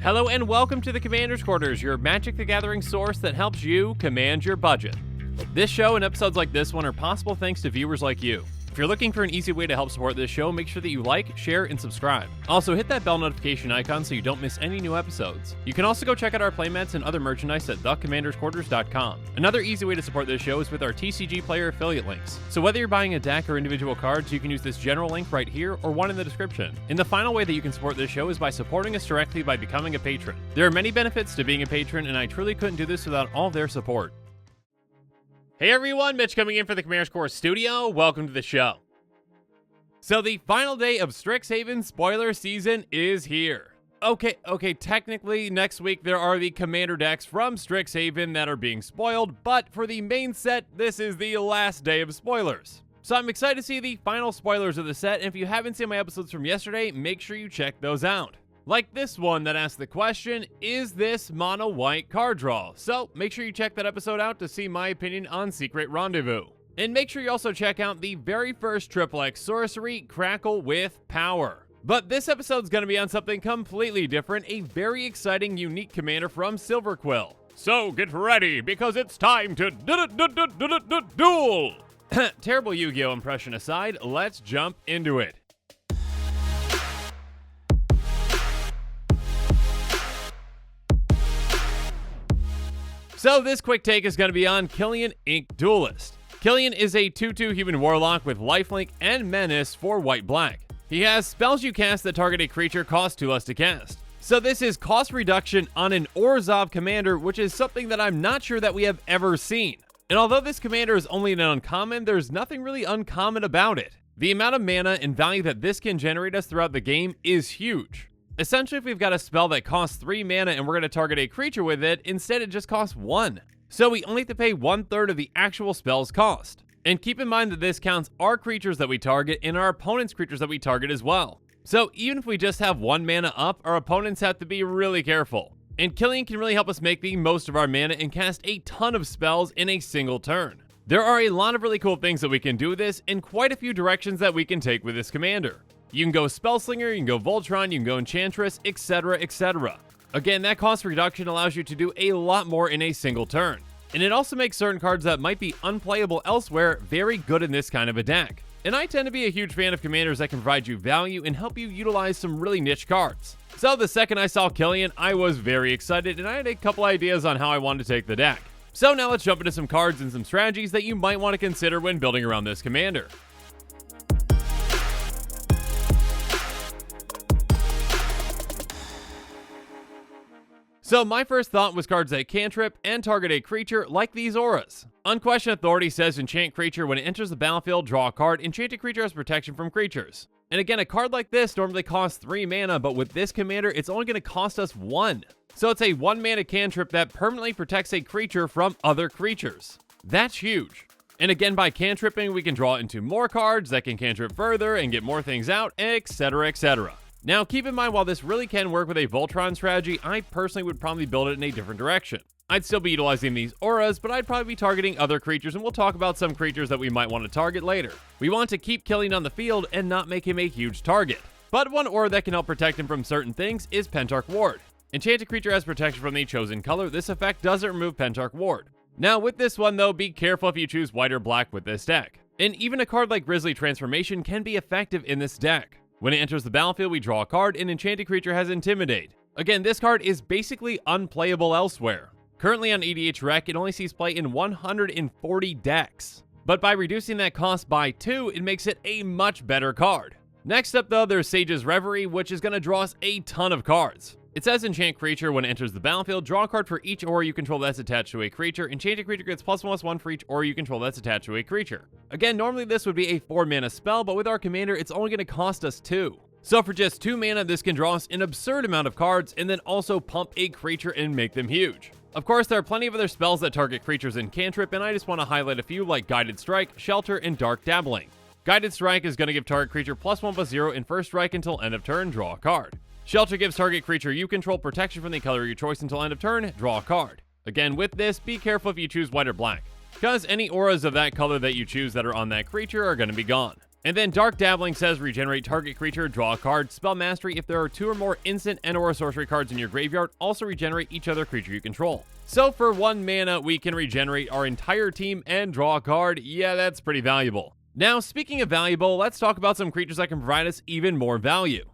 Hello and welcome to the Commander's Quarters, your Magic the Gathering source that helps you command your budget. This show and episodes like this one are possible thanks to viewers like you. If you're looking for an easy way to help support this show, make sure that you like, share, and subscribe. Also, hit that bell notification icon so you don't miss any new episodes. You can also go check out our playmats and other merchandise at thecommandersquarters.com. Another easy way to support this show is with our TCG player affiliate links. So whether you're buying a deck or individual cards, you can use this general link right here or one in the description. And the final way that you can support this show is by supporting us directly by becoming a patron. There are many benefits to being a patron, and I truly couldn't do this without all their support. Hey everyone, Mitch coming in for the Commander's Quarters studio. Welcome to the show. So the final day of Strixhaven spoiler season is here. Okay, technically next week there are the Commander decks from Strixhaven that are being spoiled, but for the main set, this is the last day of spoilers. So I'm excited to see the final spoilers of the set, and if you haven't seen my episodes from yesterday, make sure you check those out. Like this one that asked the question, is this mono white card draw? So make sure you check that episode out to see my opinion on Secret Rendezvous. And make sure you also check out the very first XXX sorcery, Crackle with Power. But this episode's going to be on something completely different, a very exciting, unique commander from Silverquill. So get ready, because it's time to duel! Terrible Yu-Gi-Oh! Impression aside, let's jump into it. So this quick take is going to be on Killian Inc. Duelist. Killian is a 2/2 human warlock with lifelink and menace for white-black. He has spells you cast that target a creature cost 2 less to cast. So this is cost reduction on an Orzhov commander, which is something that I'm not sure that we have ever seen. And although this commander is only an uncommon, there's nothing really uncommon about it. The amount of mana and value that this can generate us throughout the game is huge. Essentially, if we've got a spell that costs 3 mana and we're going to target a creature with it, instead it just costs 1. So we only have to pay 1/3 of the actual spell's cost. And keep in mind that this counts our creatures that we target and our opponent's creatures that we target as well. So even if we just have 1 mana up, our opponents have to be really careful. And Killian can really help us make the most of our mana and cast a ton of spells in a single turn. There are a lot of really cool things that we can do with this, and quite a few directions that we can take with this commander. You can go Spellslinger, you can go Voltron, you can go Enchantress, etc, etc. Again, that cost reduction allows you to do a lot more in a single turn. And it also makes certain cards that might be unplayable elsewhere very good in this kind of a deck. And I tend to be a huge fan of commanders that can provide you value and help you utilize some really niche cards. So the second I saw Killian, I was very excited, and I had a couple ideas on how I wanted to take the deck. So now let's jump into some cards and some strategies that you might want to consider when building around this commander. So my first thought was cards that cantrip and target a creature like these auras. Unquestioned Authority says enchant creature when it enters the battlefield, draw a card, enchanted creature has protection from creatures. And again, a card like this normally costs 3 mana, but with this commander, it's only going to cost us 1. So it's a 1 mana cantrip that permanently protects a creature from other creatures. That's huge. And again, by cantripping, we can draw into more cards that can cantrip further and get more things out, etc, etc. Now, keep in mind, while this really can work with a Voltron strategy, I personally would probably build it in a different direction. I'd still be utilizing these auras, but I'd probably be targeting other creatures, and we'll talk about some creatures that we might want to target later. We want to keep Killian on the field and not make him a huge target. But one aura that can help protect him from certain things is Pentarch Ward. Enchanted creature has protection from the chosen color. This effect doesn't remove Pentarch Ward. Now, with this one though, be careful if you choose white or black with this deck. And even a card like Grisly Transformation can be effective in this deck. When it enters the battlefield, we draw a card, and enchanted creature has Intimidate. Again, this card is basically unplayable elsewhere. Currently on EDH Rec, it only sees play in 140 decks. But by reducing that cost by 2, it makes it a much better card. Next up though, there's Sage's Reverie, which is going to draw us a ton of cards. It says enchant creature when it enters the battlefield, draw a card for each aura you control that's attached to a creature. Enchanted creature gets +1/+1 for each aura you control that's attached to a creature. Again, normally this would be a 4 mana spell, but with our commander, it's only going to cost us 2. So for just 2 mana, this can draw us an absurd amount of cards and then also pump a creature and make them huge. Of course, there are plenty of other spells that target creatures in cantrip, and I just want to highlight a few like Guided Strike, Shelter, and Dark Dabbling. Guided Strike is going to give target creature +1/+0 in first strike until end of turn, draw a card. Shelter gives target creature you control protection from the color of your choice until end of turn, draw a card. Again, with this, be careful if you choose white or black, because any auras of that color that you choose that are on that creature are going to be gone. And then Dark Dabbling says regenerate target creature, draw a card. Spell Mastery, if there are 2 or more instant and or sorcery cards in your graveyard, also regenerate each other creature you control. So for 1 mana, we can regenerate our entire team and draw a card. Yeah, that's pretty valuable. Now, speaking of valuable, let's talk about some creatures that can provide us even more value.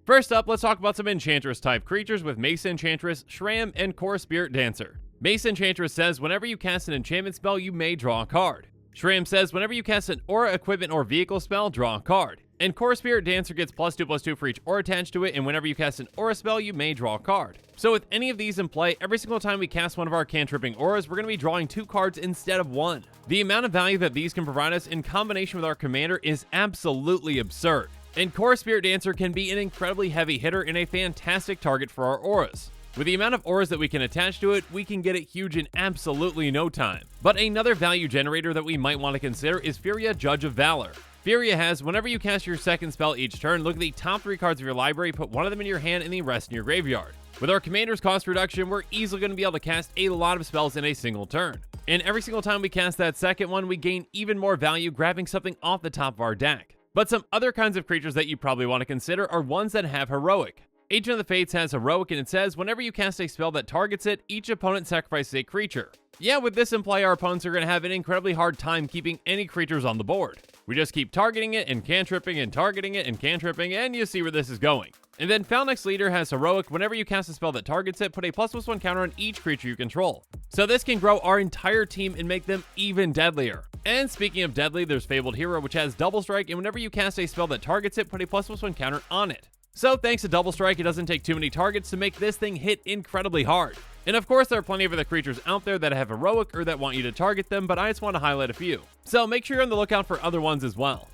First up, let's talk about some Enchantress-type creatures with Mace Enchantress, Shram, and Core Spirit Dancer. Mace Enchantress says whenever you cast an enchantment spell, you may draw a card. Shram says whenever you cast an aura, equipment, or vehicle spell, draw a card. And Core Spirit Dancer gets +2/+2 for each aura attached to it, and whenever you cast an aura spell, you may draw a card. So with any of these in play, every single time we cast one of our cantripping auras, we're going to be drawing 2 cards instead of 1. The amount of value that these can provide us in combination with our commander is absolutely absurd. And Core Spirit Dancer can be an incredibly heavy hitter and a fantastic target for our auras. With the amount of auras that we can attach to it, we can get it huge in absolutely no time. But another value generator that we might want to consider is Furia, Judge of Valor. Furia has, whenever you cast your second spell each turn, look at the top 3 cards of your library, put one of them in your hand and the rest in your graveyard. With our commander's cost reduction, we're easily going to be able to cast a lot of spells in a single turn. And every single time we cast that second one, we gain even more value grabbing something off the top of our deck. But some other kinds of creatures that you probably want to consider are ones that have Heroic. Agent of the Fates has Heroic, and it says whenever you cast a spell that targets it, each opponent sacrifices a creature. Yeah, with this in play, our opponents are going to have an incredibly hard time keeping any creatures on the board. We just keep targeting it and cantripping and targeting it and cantripping, and you see where this is going. And then Falnex Leader has Heroic. Whenever you cast a spell that targets it, put a +1/+1 counter on each creature you control. So this can grow our entire team and make them even deadlier. And speaking of deadly, there's Fabled Hero, which has Double Strike, and whenever you cast a spell that targets it, put a +1/+1 counter on it. So thanks to Double Strike, it doesn't take too many targets to make this thing hit incredibly hard. And of course, there are plenty of other creatures out there that have Heroic or that want you to target them, but I just want to highlight a few. So make sure you're on the lookout for other ones as well.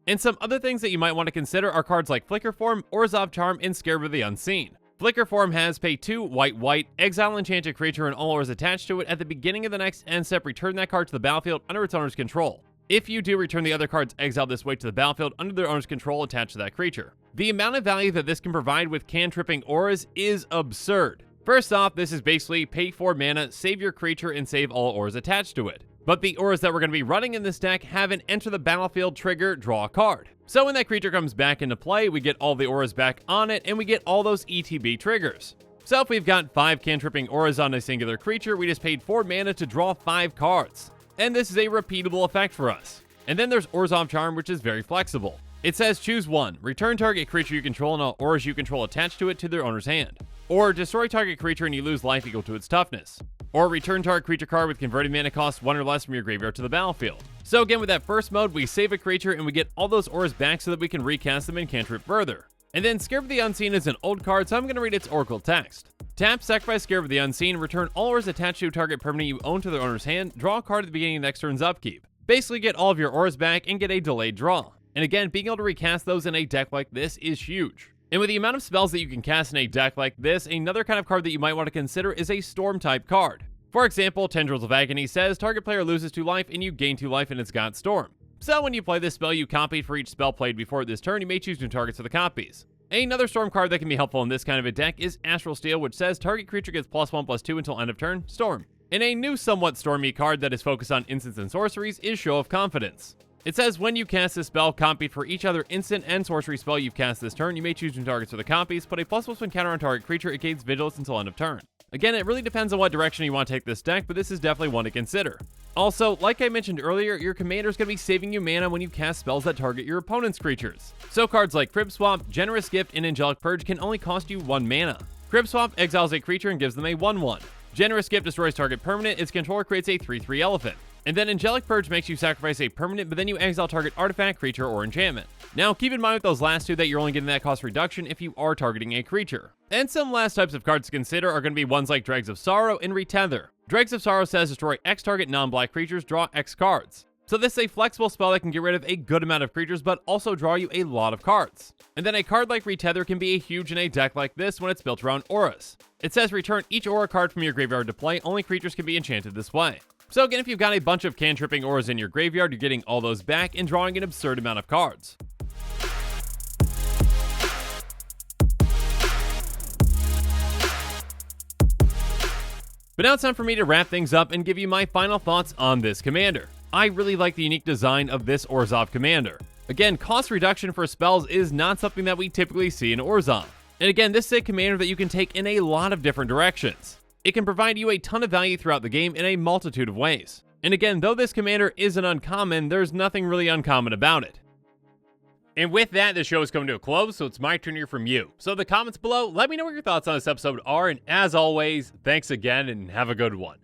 And some other things that you might want to consider are cards like Flicker Form, Orzhov Charm, and Scared of the Unseen. Flicker Form has pay 2 white, exile an enchanted creature and all auras attached to it. At the beginning of the next end step, return that card to the battlefield under its owner's control. If you do, return the other cards exiled this way to the battlefield under their owner's control attached to that creature. The amount of value that this can provide with cantripping auras is absurd. First off, this is basically pay 4 mana, save your creature, and save all auras attached to it. But the auras that we're going to be running in this deck have an enter the battlefield trigger, draw a card. So when that creature comes back into play, we get all the auras back on it, and we get all those ETB triggers. So if we've got 5 cantripping auras on a singular creature, we just paid 4 mana to draw 5 cards. And this is a repeatable effect for us. And then there's Orzhov Charm, which is very flexible. It says choose 1, return target creature you control and all auras you control attached to it to their owner's hand. Or destroy target creature and you lose life equal to its toughness. Or return target creature card with converted mana cost 1 or less from your graveyard to the battlefield. So again, with that first mode, we save a creature and we get all those auras back so that we can recast them and cantrip further. And then Scared of the Unseen is an old card, so I'm going to read its Oracle text. Tap, sacrifice Scared of the Unseen, return all auras attached to a target permanent you own to their owner's hand, draw a card at the beginning of next turn's upkeep. Basically get all of your auras back and get a delayed draw. And again, being able to recast those in a deck like this is huge. And with the amount of spells that you can cast in a deck like this, another kind of card that you might want to consider is a Storm-type card. For example, Tendrils of Agony says target player loses 2 life and you gain 2 life and it's got Storm. So when you play this spell, you copy for each spell played before this turn, you may choose new targets for the copies. Another Storm card that can be helpful in this kind of a deck is Astral Steel, which says target creature gets +1/+2 until end of turn, Storm. And a new somewhat stormy card that is focused on instants and sorceries is Show of Confidence. It says when you cast this spell, copied for each other instant and sorcery spell you've cast this turn, you may choose new targets for the copies, put a +1/+1 counter on target creature, it gains vigilance until end of turn. Again, it really depends on what direction you want to take this deck, but this is definitely one to consider. Also, like I mentioned earlier, your commander is going to be saving you mana when you cast spells that target your opponent's creatures. So cards like Crib Swap, Generous Gift, and Angelic Purge can only cost you 1 mana. Crib Swap exiles a creature and gives them a 1/1. Generous Gift destroys target permanent, its controller creates a 3/3 elephant. And then Angelic Purge makes you sacrifice a permanent, but then you exile target artifact, creature, or enchantment. Now keep in mind with those last two that you're only getting that cost reduction if you are targeting a creature. And some last types of cards to consider are going to be ones like Dregs of Sorrow and Retether. Dregs of Sorrow says destroy X target non-black creatures, draw X cards. So this is a flexible spell that can get rid of a good amount of creatures, but also draw you a lot of cards. And then a card like Retether can be huge in a deck like this when it's built around auras. It says return each aura card from your graveyard to play, only creatures can be enchanted this way. So again, if you've got a bunch of cantripping auras in your graveyard, you're getting all those back and drawing an absurd amount of cards. But now it's time for me to wrap things up and give you my final thoughts on this commander. I really like the unique design of this Orzhov commander. Again, cost reduction for spells is not something that we typically see in Orzhov. And again, this is a commander that you can take in a lot of different directions. It can provide you a ton of value throughout the game in a multitude of ways. And again, though this commander isn't uncommon, there's nothing really uncommon about it. And with that, the show is coming to a close, so it's my turn to hear from you. So in the comments below, let me know what your thoughts on this episode are, and as always, thanks again and have a good one.